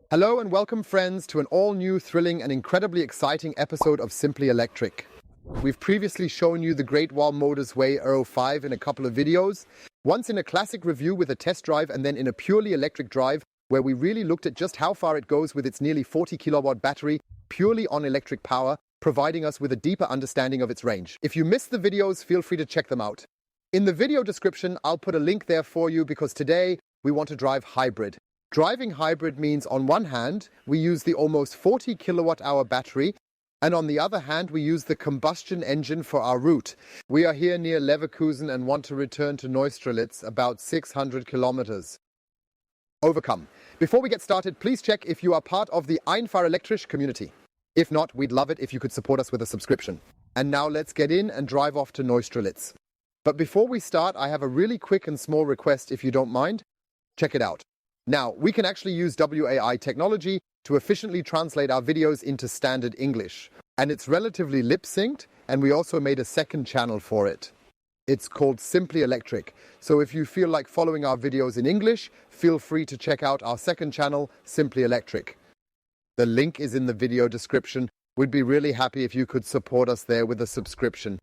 Hello and welcome, friends, to an all-new, thrilling and incredibly exciting episode of Simply Electric. We've previously shown you the Great Wall Motors WEY Aero 5 in a couple of videos, once in a classic review with a test drive and then in a purely electric drive where we really looked at just how far it goes with its nearly 40 kilowatt battery purely on electric power, providing us with a deeper understanding of its range. If you missed the videos, feel free to check them out. In the video description, I'll put a link there for you because today we want to drive hybrid. Driving hybrid means on one hand, we use the almost 40 kilowatt hour battery, and on the other hand, we use the combustion engine for our route. We are here near Leverkusen and want to return to Neustrelitz, about 600 kilometers. Overcome. Before we get started, please check if you are part of the Einfach Elektrisch community. If not, we'd love it if you could support us with a subscription. And now let's get in and drive off to Neustrelitz. But before we start, I have a really quick and small request if you don't mind. Check it out. Now, we can actually use WEY technology to efficiently translate our videos into standard English. And it's relatively lip-synced, and we also made a second channel for it. It's called Simply Electric. So if you feel like following our videos in English, feel free to check out our second channel, Simply Electric. The link is in the video description. We'd be really happy if you could support us there with a subscription.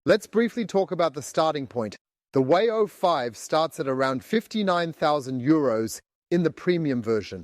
Let's briefly talk about the starting point. The WEY 05 starts at around 59,000 euros in the premium version.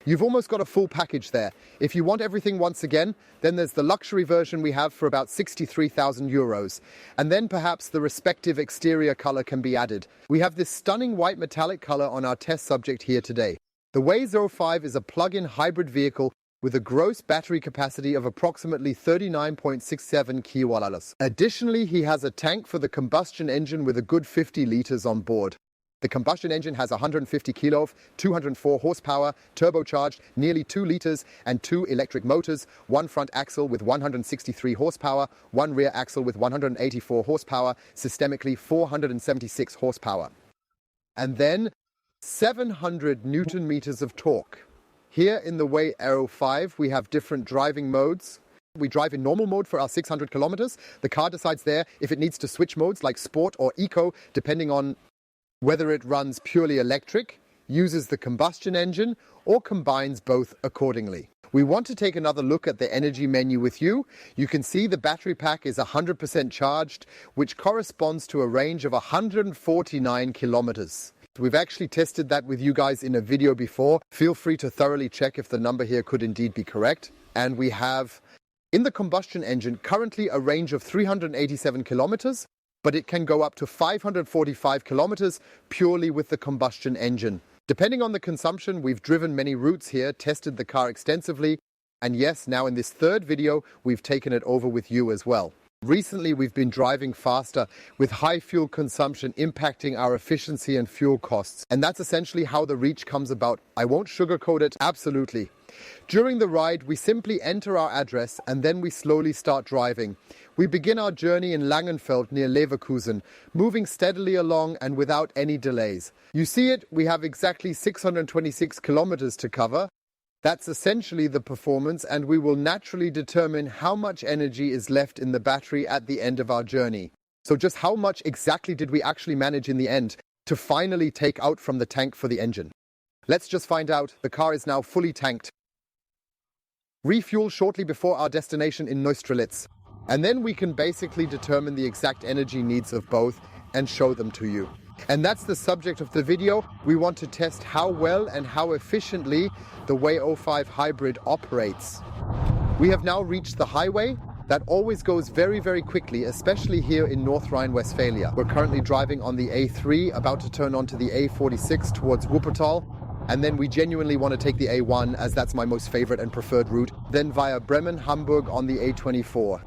You've almost got a full package there. If you want everything once again, then there's the luxury version we have for about 63,000 euros. And then perhaps the respective exterior color can be added. We have this stunning white metallic color on our test subject here today. The WEY 05 is a plug-in hybrid vehicle with a gross battery capacity of approximately 39.67 kWh. Additionally, he has a tank for the combustion engine with a good 50 liters on board. The combustion engine has 150 kilo, 204 horsepower, turbocharged, nearly 2 liters, and 2 electric motors, one front axle with 163 horsepower, one rear axle with 184 horsepower, systemically 476 horsepower. And then 700 Newton meters of torque. Here in the WEY Aero 5, we have different driving modes. We drive in normal mode for our 600 kilometers. The car decides there if it needs to switch modes like sport or eco, depending on whether it runs purely electric, uses the combustion engine, or combines both accordingly. We want to take another look at the energy menu with you. You can see the battery pack is 100% charged, which corresponds to a range of 149 kilometers. We've actually tested that with you guys in a video before. Feel free to thoroughly check if the number here could indeed be correct. And we have, in the combustion engine, currently a range of 387 kilometers, but it can go up to 545 kilometers purely with the combustion engine. Depending on the consumption, we've driven many routes here, tested the car extensively, and yes, now in this third video, we've taken it over with you as well. Recently, we've been driving faster with high fuel consumption impacting our efficiency and fuel costs. And that's essentially how the reach comes about. I won't sugarcoat it, absolutely. During the ride, we simply enter our address and then we slowly start driving. We begin our journey in Langenfeld near Leverkusen, moving steadily along and without any delays. You see it, we have exactly 626 kilometers to cover. That's essentially the performance, and we will naturally determine how much energy is left in the battery at the end of our journey. So just how much exactly did we actually manage in the end to finally take out from the tank for the engine? Let's just find out. The car is now fully tanked. Refuel shortly before our destination in Neustrelitz. And then we can basically determine the exact energy needs of both and show them to you. And that's the subject of the video. We want to test how well and how efficiently the WEY 05 hybrid operates. We have now reached the highway. That always goes very, very quickly, especially here in North Rhine-Westphalia. We're currently driving on the A3, about to turn onto the A46 towards Wuppertal. And then we genuinely want to take the A1, as that's my most favorite and preferred route. Then via Bremen, Hamburg on the A24.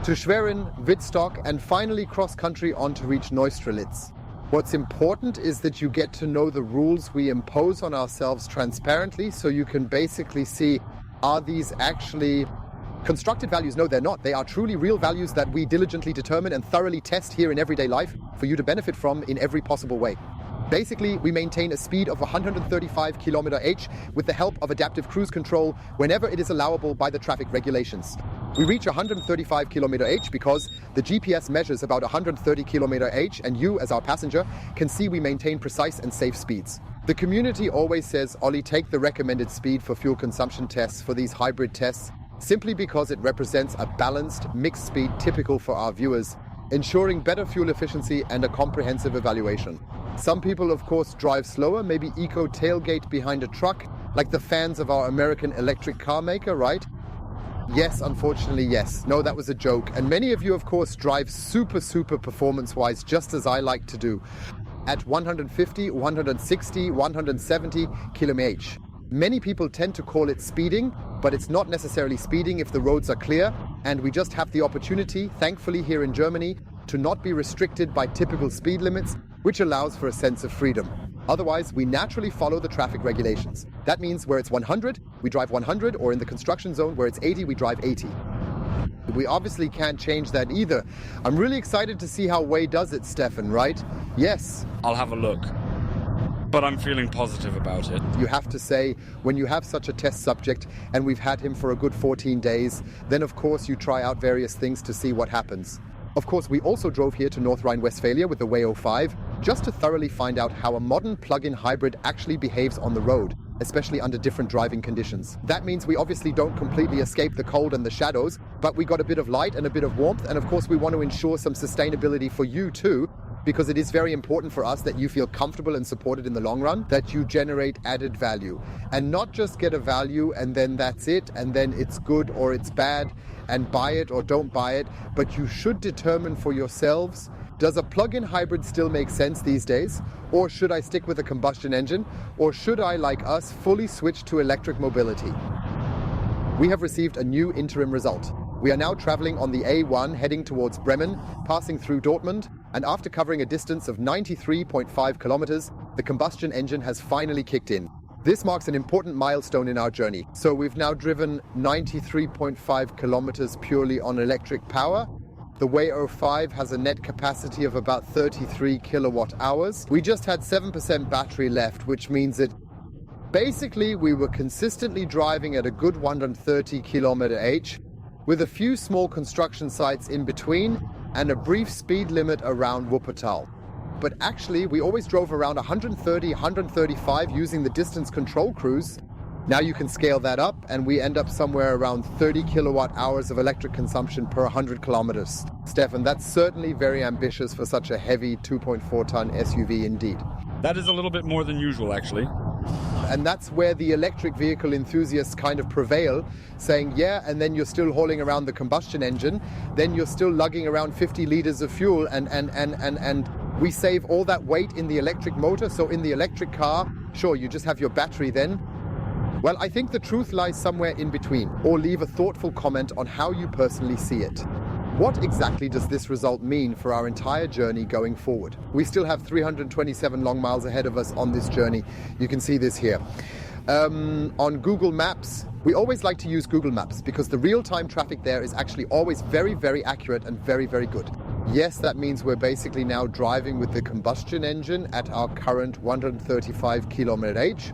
To Schwerin, Wittstock, and finally cross-country on to reach Neustrelitz. What's important is that you get to know the rules we impose on ourselves transparently, so you can basically see, are these actually constructed values? No, they're not. They are truly real values that we diligently determine and thoroughly test here in everyday life for you to benefit from in every possible way. Basically, we maintain a speed of 135 km/h with the help of adaptive cruise control whenever it is allowable by the traffic regulations. We reach 135 km/h because the GPS measures about 130 km/h and you, as our passenger, can see we maintain precise and safe speeds. The community always says, Ollie, take the recommended speed for fuel consumption tests for these hybrid tests, simply because it represents a balanced, mixed speed typical for our viewers, ensuring better fuel efficiency and a comprehensive evaluation. Some people, of course, drive slower, maybe eco tailgate behind a truck, like the fans of our American electric car maker, right? Yes, unfortunately, yes. No, that was a joke. And many of you, of course, drive super performance-wise, just as I like to do, at 150, 160, 170 km/h. Many people tend to call it speeding, but it's not necessarily speeding if the roads are clear, and we just have the opportunity, thankfully here in Germany, to not be restricted by typical speed limits, which allows for a sense of freedom. Otherwise, we naturally follow the traffic regulations. That means where it's 100, we drive 100, or in the construction zone where it's 80, we drive 80. We obviously can't change that either. I'm really excited to see how WEY does it, Stefan, right? Yes. I'll have a look. But I'm feeling positive about it. You have to say, when you have such a test subject, and we've had him for a good 14 days, then of course you try out various things to see what happens. Of course, we also drove here to North Rhine-Westphalia with the WEY 05, just to thoroughly find out how a modern plug-in hybrid actually behaves on the road, especially under different driving conditions. That means we obviously don't completely escape the cold and the shadows, but we got a bit of light and a bit of warmth, and of course we want to ensure some sustainability for you too, because it is very important for us that you feel comfortable and supported in the long run, that you generate added value, and not just get a value and then that's it, and then it's good or it's bad, and buy it or don't buy it, but you should determine for yourselves, does a plug-in hybrid still make sense these days? Or should I stick with a combustion engine? Or should I, like us, fully switch to electric mobility? We have received a new interim result. We are now traveling on the A1 heading towards Bremen, passing through Dortmund, and after covering a distance of 93.5 kilometers, the combustion engine has finally kicked in. This marks an important milestone in our journey. So we've now driven 93.5 kilometers purely on electric power. The WEY 05 has a net capacity of about 33 kilowatt hours. We just had 7% battery left, which means that basically we were consistently driving at a good 130 km/h, with a few small construction sites in between and a brief speed limit around Wuppertal. But actually, we always drove around 130, 135 using the distance control cruise. Now you can scale that up and we end up somewhere around 30 kilowatt hours of electric consumption per 100 kilometers. Stefan, that's certainly very ambitious for such a heavy 2.4 ton SUV indeed. That is a little bit more than usual, actually. And that's where the electric vehicle enthusiasts kind of prevail, saying, yeah, and then you're still hauling around the combustion engine, then you're still lugging around 50 liters of fuel, and we save all that weight in the electric motor. So in the electric car, sure, you just have your battery then. Well, I think the truth lies somewhere in between, or leave a thoughtful comment on how you personally see it. What exactly does this result mean for our entire journey going forward? We still have 327 long miles ahead of us on this journey. You can see this here. On Google Maps, we always like to use Google Maps because the real-time traffic there is actually always very, very accurate and very, very good. Yes, that means we're basically now driving with the combustion engine at our current 135 km/h.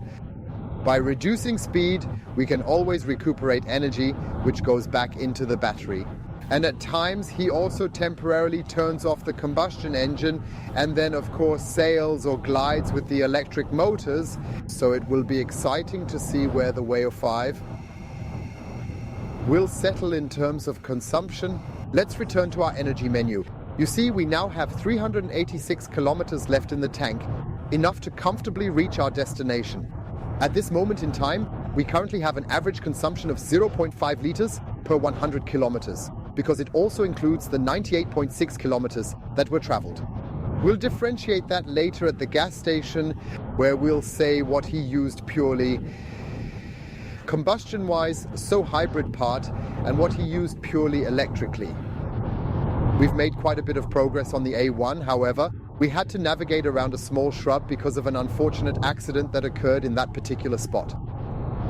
By reducing speed, we can always recuperate energy, which goes back into the battery. And at times, he also temporarily turns off the combustion engine and then, of course, sails or glides with the electric motors. So it will be exciting to see where the WEY 05 will settle in terms of consumption. Let's return to our energy menu. You see, we now have 386 kilometers left in the tank, enough to comfortably reach our destination. At this moment in time, we currently have an average consumption of 0.5 liters per 100 kilometers, because it also includes the 98.6 kilometers that were traveled. We'll differentiate that later at the gas station, where we'll say what he used purely combustion-wise, so hybrid part, and what he used purely electrically. We've made quite a bit of progress on the A1, however. We had to navigate around a small shrub because of an unfortunate accident that occurred in that particular spot.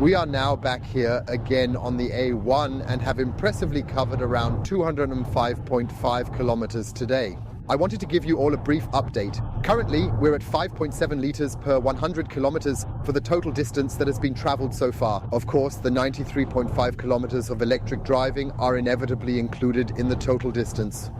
We are now back here again on the A1 and have impressively covered around 205.5 kilometers today. I wanted to give you all a brief update. Currently, we're at 5.7 liters per 100 kilometers for the total distance that has been traveled so far. Of course, the 93.5 kilometers of electric driving are inevitably included in the total distance.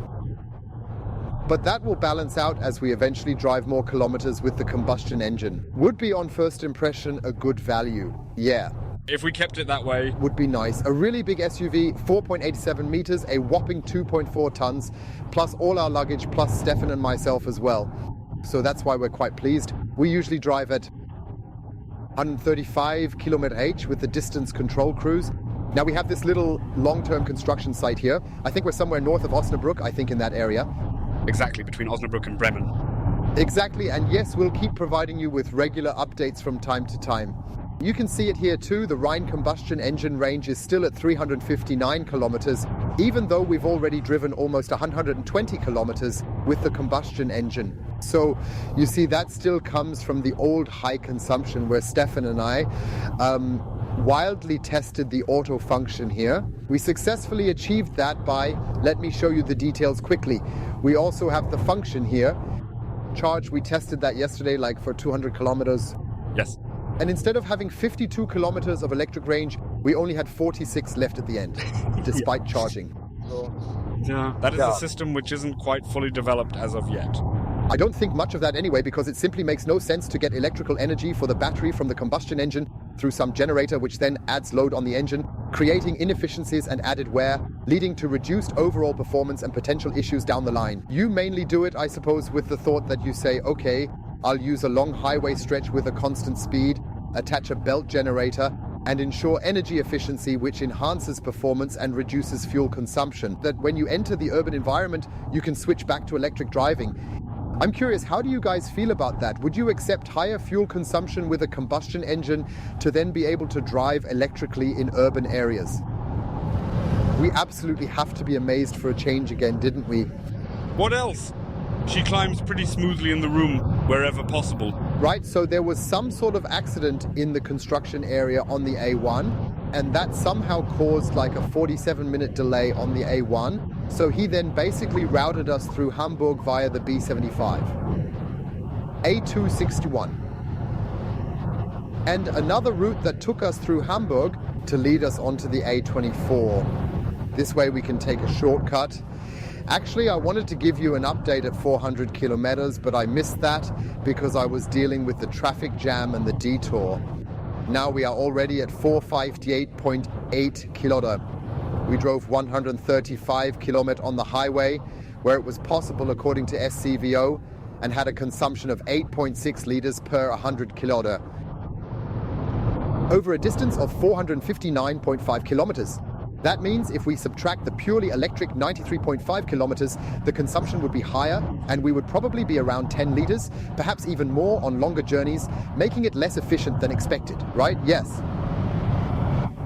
But that will balance out as we eventually drive more kilometers with the combustion engine. Would be on first impression a good value. Yeah. If we kept it that way. Would be nice. A really big SUV, 4.87 meters, a whopping 2.4 tons, plus all our luggage, plus Stefan and myself as well. So that's why we're quite pleased. We usually drive at 135 km/h with the distance control cruise. Now we have this little long-term construction site here. I think we're somewhere north of Osnabrück, I think in that area. Exactly, between Osnabrück and Bremen. Exactly, and yes, we'll keep providing you with regular updates from time to time. You can see it here too, the Rhine combustion engine range is still at 359 kilometers, even though we've already driven almost 120 kilometers with the combustion engine. So you see that still comes from the old high consumption where Stefan and I wildly tested the auto function here. We successfully achieved that by, let me show you the details quickly. We also have the function here. Charge, we tested that yesterday like for 200 kilometers. Yes. And instead of having 52 kilometers of electric range, we only had 46 left at the end, despite charging. Yeah, that is a system which isn't quite fully developed as of yet. I don't think much of that anyway, because it simply makes no sense to get electrical energy for the battery from the combustion engine through some generator, which then adds load on the engine, creating inefficiencies and added wear, leading to reduced overall performance and potential issues down the line. You mainly do it, I suppose, with the thought that you say, okay, I'll use a long highway stretch with a constant speed, attach a belt generator, and ensure energy efficiency, which enhances performance and reduces fuel consumption. That when you enter the urban environment, you can switch back to electric driving. I'm curious, how do you guys feel about that? Would you accept higher fuel consumption with a combustion engine to then be able to drive electrically in urban areas? We absolutely have to be amazed for a change again, didn't we? What else? She climbs pretty smoothly in the room wherever possible. Right, so there was some sort of accident in the construction area on the A1, and that somehow caused like a 47-minute delay on the A1. So he then basically routed us through Hamburg via the B75. A261. And another route that took us through Hamburg to lead us onto the A24. This way we can take a shortcut. Actually, I wanted to give you an update at 400 kilometers, but I missed that because I was dealing with the traffic jam and the detour. Now we are already at 458.8 kilometer. We drove 135 kilometers on the highway, where it was possible according to SCVO, and had a consumption of 8.6 liters per 100 kilometer. Over a distance of 459.5 kilometers. That means if we subtract the purely electric 93.5 kilometers, the consumption would be higher, and we would probably be around 10 liters, perhaps even more on longer journeys, making it less efficient than expected, right? Yes.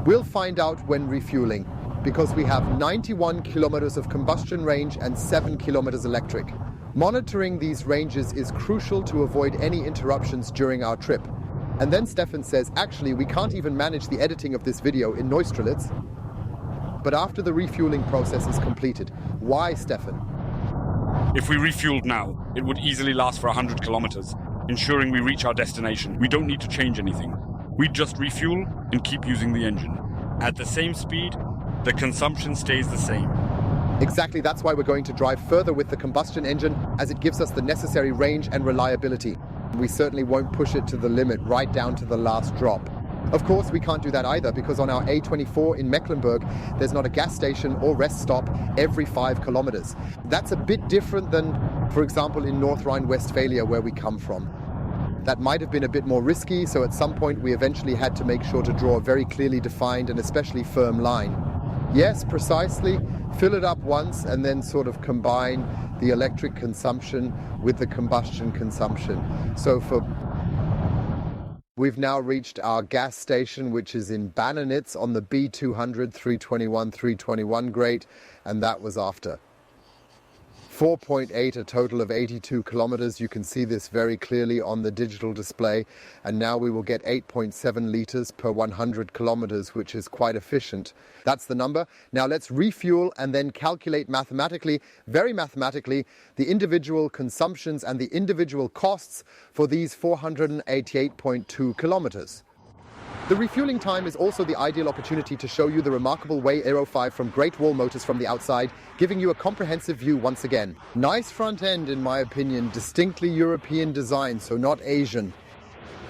We'll find out when refueling, because we have 91 kilometers of combustion range and 7 kilometers electric. Monitoring these ranges is crucial to avoid any interruptions during our trip. And then Stefan says, actually, we can't even manage the editing of this video in Neustrelitz. But after the refueling process is completed. Why, Stefan? If we refueled now, it would easily last for 100 kilometers, ensuring we reach our destination. We don't need to change anything. We just refuel and keep using the engine. At the same speed, the consumption stays the same. Exactly, that's why we're going to drive further with the combustion engine, as it gives us the necessary range and reliability. We certainly won't push it to the limit, right down to the last drop. Of course, we can't do that either, because on our A24 in Mecklenburg, there's not a gas station or rest stop every 5 kilometers. That's a bit different than, for example, in North Rhine-Westphalia, where we come from. That might have been a bit more risky, so at some point we eventually had to make sure to draw a very clearly defined and especially firm line. Yes, precisely. Fill it up once and then sort of combine the electric consumption with the combustion consumption. We've now reached our gas station, which is in Bannenitz on the B200 321 grade, and that was after 4.8, a total of 82 kilometers. You can see this very clearly on the digital display, and now we will get 8.7 liters per 100 kilometers, which is quite efficient. That's the number. Now let's refuel and then calculate mathematically, very mathematically, the individual consumptions and the individual costs for these 488.2 kilometers. The refueling time is also the ideal opportunity to show you the remarkable WEY Aero 5 from Great Wall Motors from the outside, giving you a comprehensive view once again. Nice front end in my opinion, distinctly European design, so not Asian.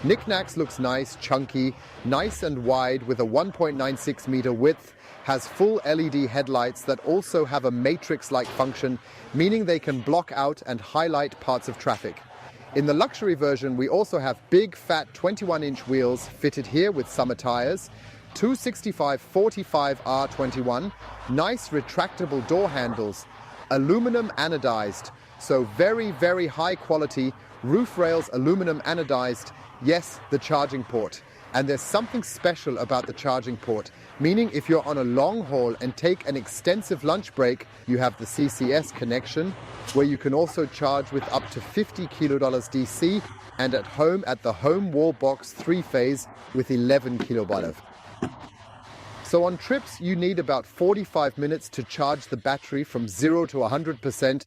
Knickknacks looks nice, chunky, nice and wide with a 1.96 meter width, has full LED headlights that also have a matrix-like function, meaning they can block out and highlight parts of traffic. In the luxury version, we also have big, fat 21-inch wheels fitted here with summer tires, 265/45 R21, nice retractable door handles, aluminum anodized, so very, very high quality, roof rails aluminum anodized, yes, the charging port. And there's something special about the charging port, meaning if you're on a long haul and take an extensive lunch break, you have the CCS connection, where you can also charge with up to $50 DC, and at home at the home wall box 3-phase with 11 kilowatt. So on trips, you need about 45 minutes to charge the battery from 0 to 100%,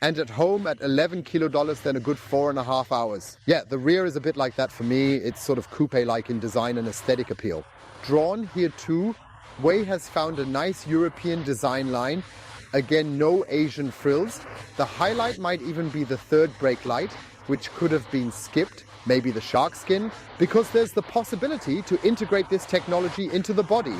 and at home at $11 then a good 4.5 hours. Yeah, the rear is a bit like that for me. It's sort of coupe-like in design and aesthetic appeal. Drawn here too, WEY has found a nice European design line. Again, no Asian frills. The highlight might even be the third brake light, which could have been skipped, maybe the shark skin, because there's the possibility to integrate this technology into the body.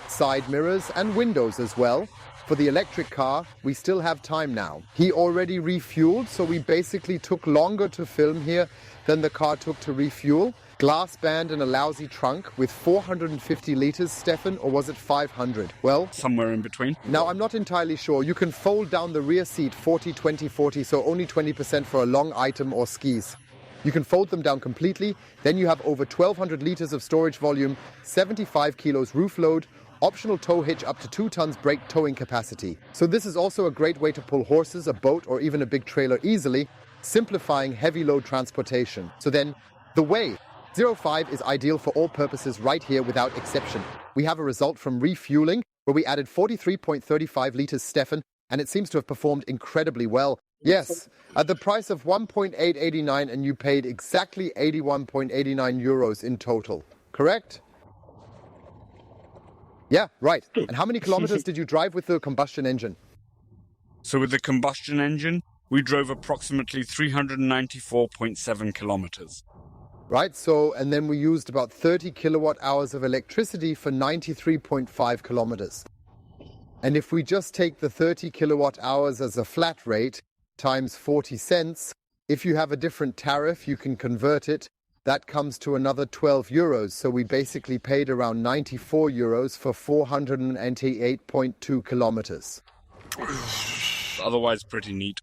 Side mirrors and windows as well. For the electric car, we still have time now. He already refueled, so we basically took longer to film here than the car took to refuel. Glass band and a lousy trunk with 450 liters, Stefan, or was it 500? Well, somewhere in between. Now, I'm not entirely sure. You can fold down the rear seat 40-20-40, so only 20% for a long item or skis. You can fold them down completely. Then you have over 1,200 liters of storage volume, 75 kilos roof load, optional tow hitch up to 2 tons brake towing capacity. So this is also a great way to pull horses, a boat, or even a big trailer easily, simplifying heavy load transportation. So then, the WEY 05 is ideal for all purposes right here without exception. We have a result from refueling, where we added 43.35 liters, Stefan, and it seems to have performed incredibly well. Yes, at the price of 1.889, and you paid exactly 81.89 euros in total, correct? Yeah, right. And how many kilometers did you drive with the combustion engine? So with the combustion engine, we drove approximately 394.7 kilometers. Right, so, and then we used about 30 kilowatt hours of electricity for 93.5 kilometers. And if we just take the 30 kilowatt hours as a flat rate, times 40 cents, if you have a different tariff, you can convert it. That comes to another 12 euros. So we basically paid around 94 euros for 488.2 kilometers. Otherwise pretty neat.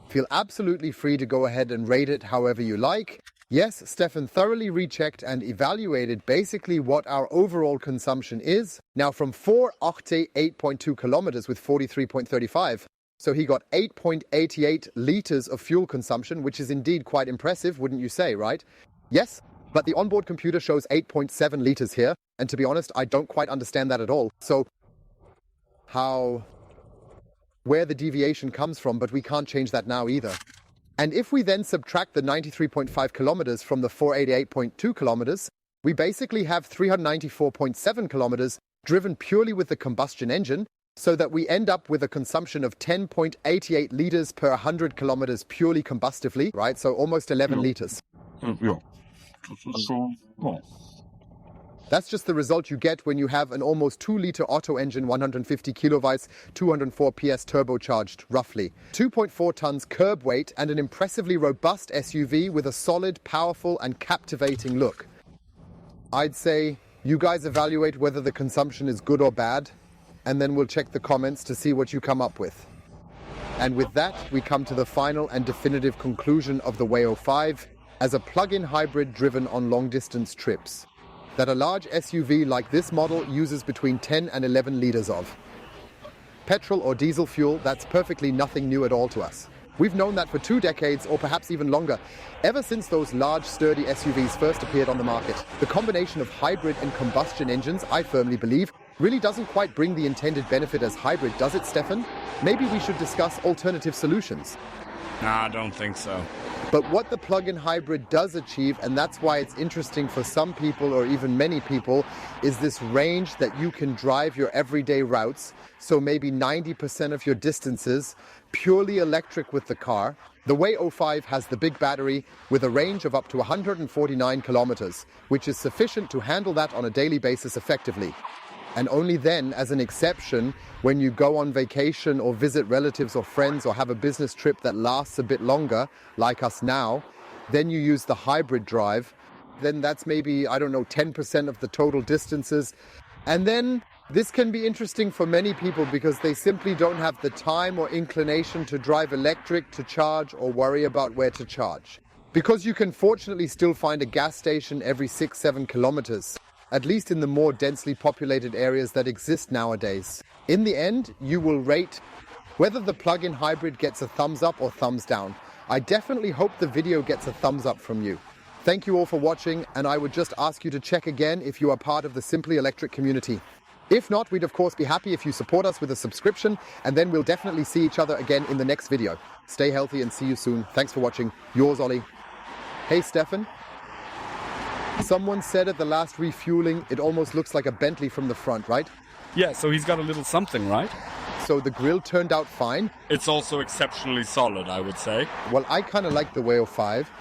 Feel absolutely free to go ahead and rate it however you like. Yes, Stefan thoroughly rechecked and evaluated basically what our overall consumption is. Now from 488.2 kilometers with 43.35, so he got 8.88 liters of fuel consumption, which is indeed quite impressive, wouldn't you say, right? Yes, but the onboard computer shows 8.7 liters here, and to be honest, I don't quite understand that at all. So, where the deviation comes from, but we can't change that now either. And if we then subtract the 93.5 kilometers from the 488.2 kilometers, we basically have 394.7 kilometers driven purely with the combustion engine, so that we end up with a consumption of 10.88 liters per 100 kilometers purely combustively, right? So almost 11 liters. Yeah. So, well. That's just the result you get when you have an almost 2-liter Otto engine, 150 kilovolts, 204 PS turbocharged, roughly. 2.4 tons curb weight and an impressively robust SUV with a solid, powerful and captivating look. I'd say you guys evaluate whether the consumption is good or bad, and then we'll check the comments to see what you come up with. And with that, we come to the final and definitive conclusion of the WEY 05 as a plug-in hybrid driven on long-distance trips, that a large SUV like this model uses between 10 and 11 liters of. Petrol or diesel fuel, that's perfectly nothing new at all to us. We've known that for 2 decades, or perhaps even longer, ever since those large, sturdy SUVs first appeared on the market. The combination of hybrid and combustion engines, I firmly believe, really doesn't quite bring the intended benefit as hybrid, does it, Stefan? Maybe we should discuss alternative solutions. Nah, I don't think so. But what the plug-in hybrid does achieve, and that's why it's interesting for some people or even many people, is this range that you can drive your everyday routes, so maybe 90% of your distances, purely electric with the car. The WEY 05 has the big battery with a range of up to 149 kilometers, which is sufficient to handle that on a daily basis effectively. And only then, as an exception, when you go on vacation or visit relatives or friends or have a business trip that lasts a bit longer, like us now, then you use the hybrid drive. Then that's maybe, I don't know, 10% of the total distances. And then this can be interesting for many people because they simply don't have the time or inclination to drive electric, to charge, or worry about where to charge. Because you can fortunately still find a gas station every 6-7 kilometers. At least in the more densely populated areas that exist nowadays. In the end, you will rate whether the plug-in hybrid gets a thumbs up or thumbs down. I definitely hope the video gets a thumbs up from you. Thank you all for watching, and I would just ask you to check again if you are part of the Simply Electric community. If not, we'd of course be happy if you support us with a subscription, and then we'll definitely see each other again in the next video. Stay healthy and see you soon. Thanks for watching. Yours, Ollie. Hey, Stefan. Someone said at the last refueling, it almost looks like a Bentley from the front, right? Yeah, so he's got a little something, right? So the grille turned out fine. It's also exceptionally solid, I would say. Well, I kind of like the WEY 05.